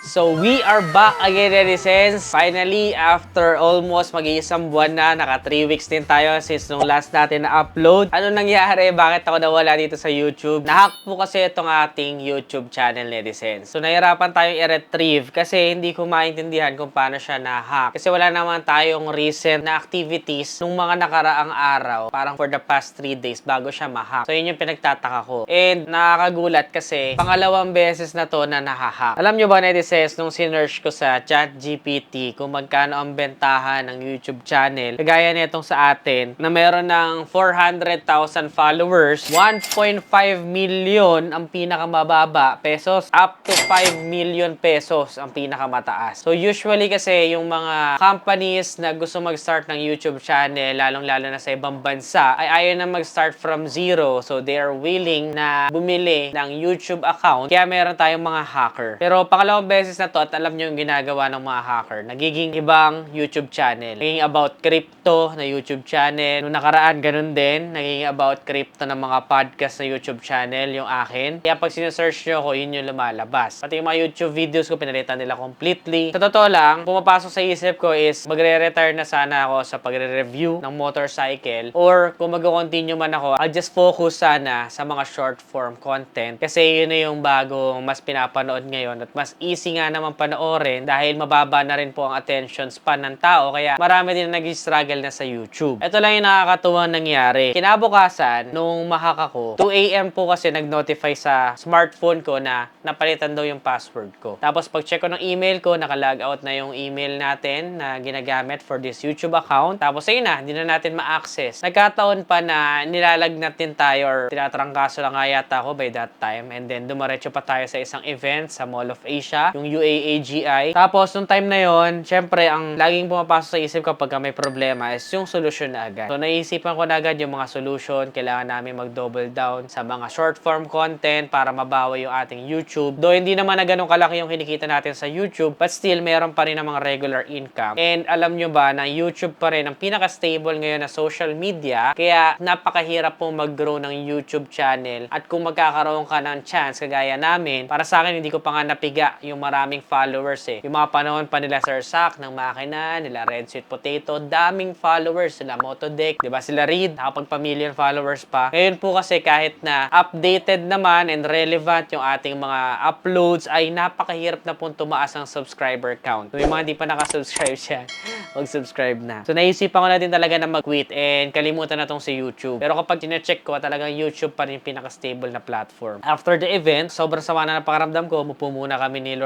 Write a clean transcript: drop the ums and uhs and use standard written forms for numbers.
So we are back again, netizens. Finally, after almost mag-iisang buwan na, naka 3 weeks din tayo since nung last natin na upload. Ano nangyari? Bakit ako nawala dito sa YouTube? Nahack po kasi itong ating YouTube channel, netizens. So nahirapan tayong i-retrieve kasi hindi ko maintindihan kung paano siya na-hack. Kasi wala naman tayong recent na activities nung mga nakaraang araw, parang for the past 3 days bago siya ma-hack. So yun yung pinagtataka ko. And nakakagulat kasi pangalawang beses na to na nahahack. Alam nyo ba, netizens, nung sinearch ko sa ChatGPT kung magkano ang bentahan ng YouTube channel, kagaya nitong sa atin, na meron ng 400,000 followers, 1.5 million ang pinakamababa pesos, up to 5 million pesos ang pinakamataas. So usually kasi yung mga companies na gusto mag-start ng YouTube channel, lalong-lalo na sa ibang bansa, ay ayaw na mag-start from zero. So they are willing na bumili ng YouTube account, kaya meron tayong mga hacker. Pero pangalawang beses na to at alam nyo yung ginagawa ng mga hacker, nagiging ibang YouTube channel. Nagiging about crypto na YouTube channel. Nung nakaraan, ganun din. Nagiging about crypto ng mga podcast na YouTube channel, yung akin. Kaya pag sinesearch nyo ko, yun yung lumalabas. Pati yung mga YouTube videos ko, pinalitan nila completely. Sa totoo lang, pumapasok sa isip ko is magre-retire na sana ako sa pagre-review ng motorcycle. Or kung mag-continue man ako, I'll just focus sana sa mga short form content. Kasi yun na yung bagong mas pinapanood ngayon at mas easy nga naman panoorin dahil mababa na rin po ang attention span ng tao. Kaya marami din nag-struggle na sa YouTube. Ito lang yung nakakatuwang nangyari. Kinabukasan, nung mahak ako, 2 AM po kasi nag-notify sa smartphone ko na napalitan daw yung password ko. Tapos pag-check ko ng email ko, naka-log out na yung email natin na ginagamit for this YouTube account. Tapos ayun na, hindi na natin ma-access. Nagkataon pa na nilalagnat din tayo or tinatrangkaso lang nga yata ako by that time. And then dumaretso pa tayo sa isang event sa Mall of Asia, yung UAAGI. Tapos nung time na yon, syempre ang laging pumapasok sa isip kapag may problema is yung solusyon na agad. So naisipan ko na agad yung mga solution. Kailangan namin mag-double down sa mga short form content para mabawi yung ating YouTube. Though hindi naman na ganun kalaki yung kinikita natin sa YouTube, but still meron pa rin ng mga regular income. And alam nyo ba na YouTube pa rin ang pinaka-stable ngayon na social media, kaya napakahirap pong mag-grow ng YouTube channel. At kung magkakaroon ka ng chance kagaya namin, para sa akin hindi ko pa nga napiga yung maraming followers eh. Yung mga panahon pa nila Sir Sak ng Makina, nila Red Sweet Potato, daming followers, sila Motodeck, di ba sila Reed, nakapagpa-million followers pa. Ngayon po kasi kahit na updated naman and relevant yung ating mga uploads, ay napakahirap na pong tumaas ang subscriber count. So yung mga di pa nakasubscribe siya, mag-subscribe na. So naisipan ko na din talaga na mag-quit and kalimutan na tong si YouTube. Pero kapag chinecheck ko, talagang YouTube pa rin pinaka-stable na platform. After the event, sobrang sama na napakaramdam ko, umupo muna kami ni Lord